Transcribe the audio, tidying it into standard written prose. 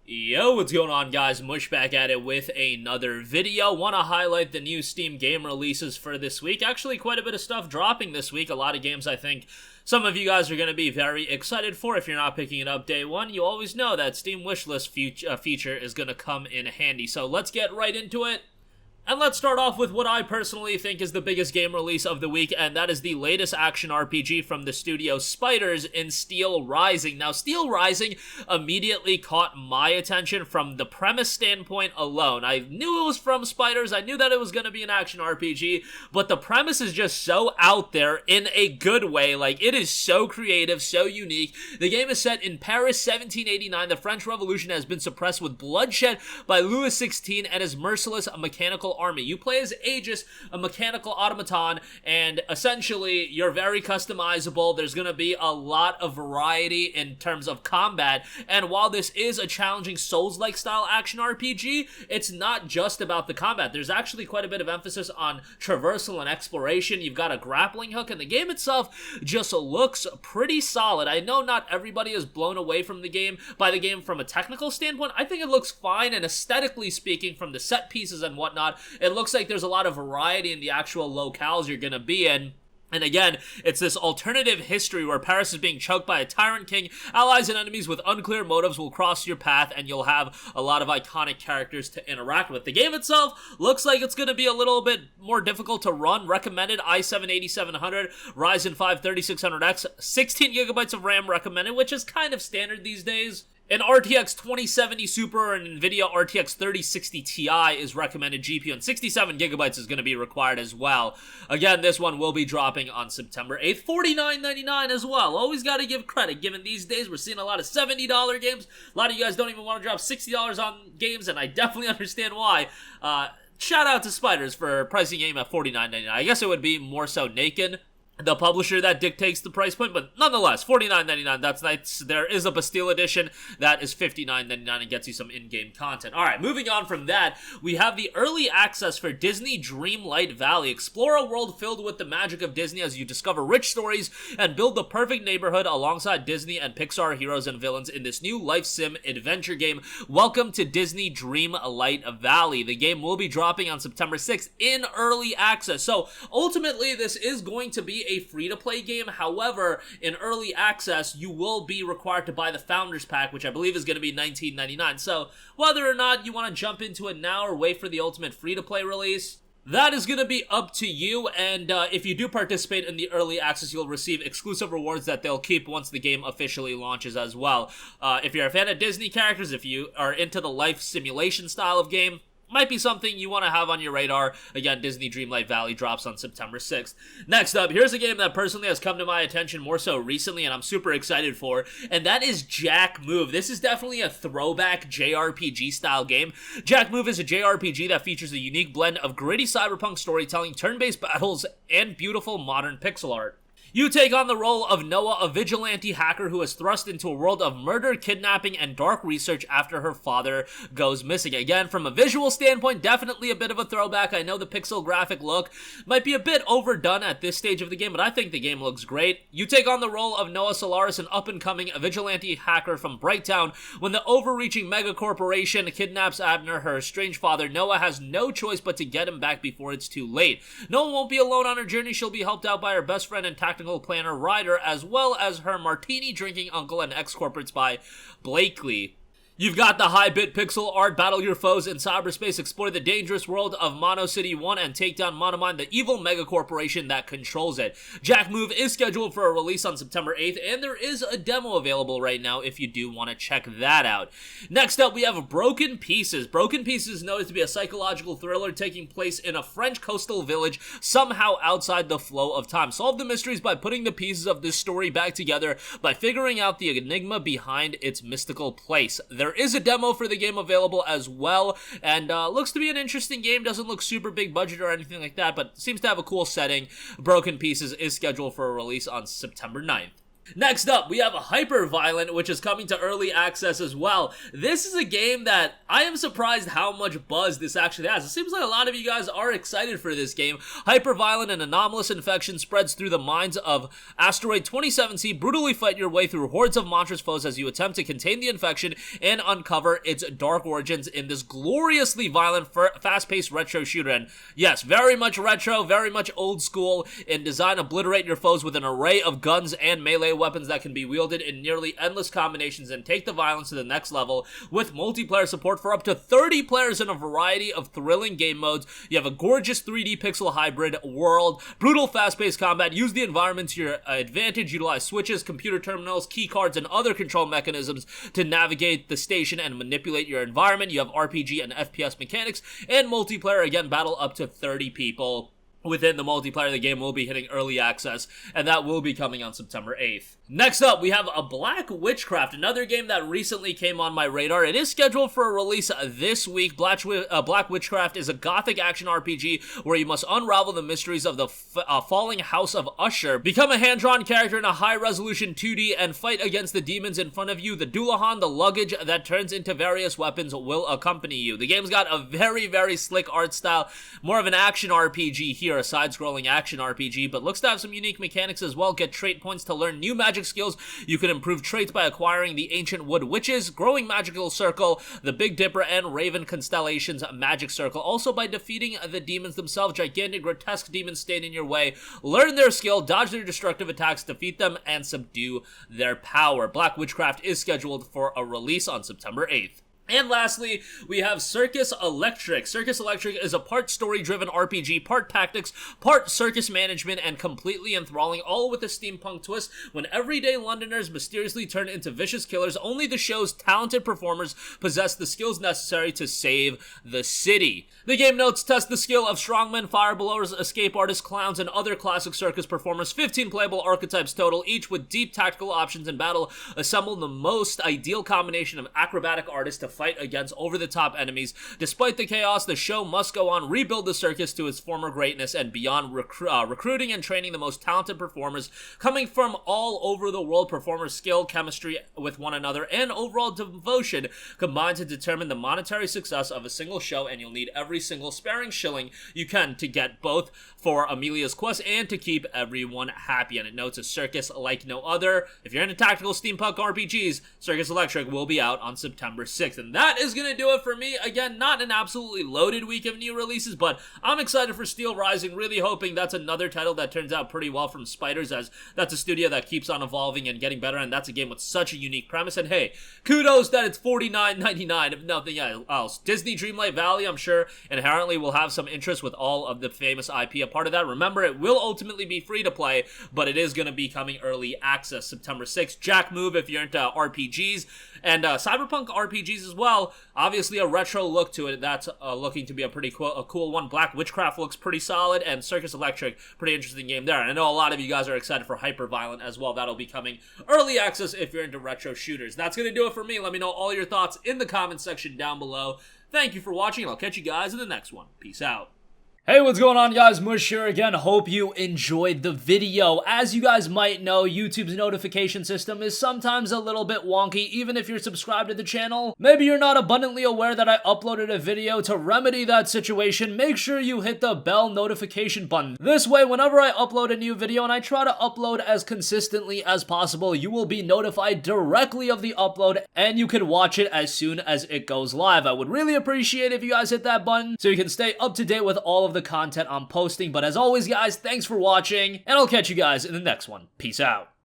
Yo, what's going on, guys? Mush back at it with another video. Want to highlight the new Steam game releases for this week. Actually, quite a bit of stuff dropping this week. A lot of games I think some of you guys are going to be very excited for. If you're not picking it up day one, you always know that Steam wishlist feature is going to come in handy. So let's get right into it. And let's start off with what I personally think is the biggest game release of the week, and that is the latest action RPG from the studio Spiders in Steelrising. Now, Steelrising immediately caught my attention from the premise standpoint alone. I knew it was from Spiders, I knew that it was going to be an action RPG, but the premise is just so out there in a good way. Like, it is so creative, so unique. The game is set in Paris, 1789. The French Revolution has been suppressed with bloodshed by Louis XVI and his merciless mechanical army. You play as Aegis, a mechanical automaton, and essentially you're very customizable. There's going to be a lot of variety in terms of combat, and while this is a challenging Souls-like style action RPG, it's not just about the combat. There's actually quite a bit of emphasis on traversal and exploration. You've got a grappling hook, and the game itself just looks pretty solid. I know not everybody is blown away from the game from a technical standpoint. I think it looks fine, and aesthetically speaking, from the set pieces and whatnot, it looks like there's a lot of variety in the actual locales you're going to be in. And again, it's this alternative history where Paris is being choked by a tyrant king. Allies and enemies with unclear motives will cross your path, and you'll have a lot of iconic characters to interact with. The game itself looks like it's going to be a little bit more difficult to run. Recommended i7 8700, Ryzen 5 3600X, 16 gigabytes of RAM recommended, which is kind of standard these days. An RTX 2070 Super and NVIDIA RTX 3060 Ti is recommended GPU, and 67 gigabytes is going to be required as well. Again, this one will be dropping on September 8th, $49.99 as well. Always got to give credit, given these days we're seeing a lot of $70 games. A lot of you guys don't even want to drop $60 on games, and I definitely understand why. Shout out to Spiders for pricing game at $49.99. I guess it would be more so Naked, the publisher, that dictates the price point, but nonetheless, $49.99, that's nice. There is a Bastille edition that is $59.99 and gets you some in-game content. Alright, moving on from that, we have the early access for Disney Dreamlight Valley. Explore a world filled with the magic of Disney as you discover rich stories and build the perfect neighborhood alongside Disney and Pixar heroes and villains in this new life sim adventure game. Welcome to Disney Dreamlight Valley. The game will be dropping on September 6th in early access. So, ultimately, this is going to be a free-to-play game. However, in early access, you will be required to buy the Founders Pack, which I believe is going to be $19.99. So, whether or not you want to jump into it now or wait for the ultimate free-to-play release, that is going to be up to you, and if you do participate in the early access, you'll receive exclusive rewards that they'll keep once the game officially launches as well. If you're a fan of Disney characters, if you are into the life simulation style of game, might be something you want to have on your radar. Again, Disney Dreamlight Valley drops on September 6th. Next up, here's a game that personally has come to my attention more so recently, and I'm super excited for, and that is Jack Move. This is definitely a throwback JRPG style game. Jack Move is a JRPG that features a unique blend of gritty cyberpunk storytelling, turn-based battles, and beautiful modern pixel art. You take on the role of Noah, a vigilante hacker who is thrust into a world of murder, kidnapping, and dark research after her father goes missing. Again, from a visual standpoint, definitely a bit of a throwback. I know the pixel graphic look might be a bit overdone at this stage of the game, but I think the game looks great. You take on the role of Noah Solaris, an up-and-coming vigilante hacker from Brighttown. When the overreaching mega corporation kidnaps Abner, her estranged father, Noah has no choice but to get him back before it's too late. Noah won't be alone on her journey. She'll be helped out by her best friend and tactical planner Ryder, as well as her martini-drinking uncle and ex-corporate spy Blakely. You've got the high-bit pixel art, battle your foes in cyberspace, explore the dangerous world of Mono City 1, and take down Monomind, the evil megacorporation that controls it. Jack Move is scheduled for a release on September 8th, and there is a demo available right now if you do want to check that out. Next up, we have Broken Pieces. Broken Pieces is noted to be a psychological thriller taking place in a French coastal village, somehow outside the flow of time. Solve the mysteries by putting the pieces of this story back together by figuring out the enigma behind its mystical place. There is a demo for the game available as well, and looks to be an interesting game. Doesn't look super big budget or anything like that, but seems to have a cool setting. Broken Pieces is scheduled for a release on September 9th. Next up, we have HYPERVIOLENT, which is coming to early access as well. This is a game that I am surprised how much buzz this actually has. It seems like a lot of you guys are excited for this game. HYPERVIOLENT, an anomalous infection, spreads through the minds of Asteroid 27C. Brutally fight your way through hordes of monstrous foes as you attempt to contain the infection and uncover its dark origins in this gloriously violent, fast-paced retro shooter. And yes, very much retro, very much old school in design. Obliterate your foes with an array of guns and melee weapons that can be wielded in nearly endless combinations and take the violence to the next level with multiplayer support for up to 30 players in a variety of thrilling game modes. You have a gorgeous 3D pixel hybrid world, brutal fast-paced combat, use the environment to your advantage, utilize switches, computer terminals, key cards, and other control mechanisms to navigate the station and manipulate your environment. You have RPG and FPS mechanics, and multiplayer, again, battle up to 30 people. Within the multiplayer, the game will be hitting early access, and that will be coming on September 8th. Next up, we have a Black Witchcraft, another game that recently came on my radar. It is scheduled for a release this week. Black Witchcraft is a gothic action RPG where you must unravel the mysteries of the falling house of Usher, become a hand-drawn character in a high-resolution 2D, and fight against the demons in front of you. The Dullahan, the luggage that turns into various weapons, will accompany you. The game's got a very, very slick art style, more of an action RPG here, a side-scrolling action RPG, but looks to have some unique mechanics as well. Get trait points to learn new magic skills. You can improve traits by acquiring the Ancient Wood Witches, Growing Magical Circle, the Big Dipper, and Raven Constellation's Magic Circle. Also by defeating the demons themselves. Gigantic, grotesque demons stand in your way. Learn their skill, dodge their destructive attacks, defeat them, and subdue their power. Black Witchcraft is scheduled for a release on September 8th. And lastly, we have Circus Electric. Circus Electric is a part story-driven RPG, part tactics, part circus management, and completely enthralling, all with a steampunk twist. When everyday Londoners mysteriously turn into vicious killers, only the show's talented performers possess the skills necessary to save the city. The game notes test the skill of strongmen, fireblowers, escape artists, clowns, and other classic circus performers. 15 playable archetypes total, each with deep tactical options in battle. Assemble the most ideal combination of acrobatic artists to fight against over-the-top enemies. Despite the chaos, the show must go on, rebuild the circus to its former greatness, and beyond recruiting and training the most talented performers coming from all over the world. Performers' skill, chemistry with one another, and overall devotion combine to determine the monetary success of a single show, and you'll need every single sparing shilling you can to get both for Amelia's quest and to keep everyone happy. And it notes a circus like no other. If you're into tactical steampunk RPGs, Circus Electric will be out on September 6th. And that is going to do it for me. Again, not an absolutely loaded week of new releases, but I'm excited for Steelrising, really hoping that's another title that turns out pretty well from Spiders, as that's a studio that keeps on evolving and getting better, and that's a game with such a unique premise. And hey, kudos that it's $49.99 if nothing else. Disney Dreamlight Valley, I'm sure, inherently will have some interest with all of the famous IP a part of that. Remember, it will ultimately be free to play, but it is going to be coming early access September 6th. Jack Move if you're into RPGs, and Cyberpunk RPGs as well. Obviously a retro look to it. That's looking to be a pretty cool one. Black Witchcraft looks pretty solid, and Circus Electric, pretty interesting game there. And I know a lot of you guys are excited for HYPERVIOLENT as well. That'll be coming early access if you're into retro shooters. That's going to do it for me. Let me know all your thoughts in the comments section down below. Thank you for watching, and I'll catch you guys in the next one. Peace out. Hey, what's going on, guys? Mush here again. Hope you enjoyed the video. As you guys might know, YouTube's notification system is sometimes a little bit wonky, even if you're subscribed to the channel. Maybe you're not abundantly aware that I uploaded a video. To remedy that situation, make sure you hit the bell notification button. This way, whenever I upload a new video, and I try to upload as consistently as possible, you will be notified directly of the upload, and you can watch it as soon as it goes live. I would really appreciate if you guys hit that button so you can stay up to date with all of the content I'm posting. But as always, guys, thanks for watching, and I'll catch you guys in the next one. Peace out.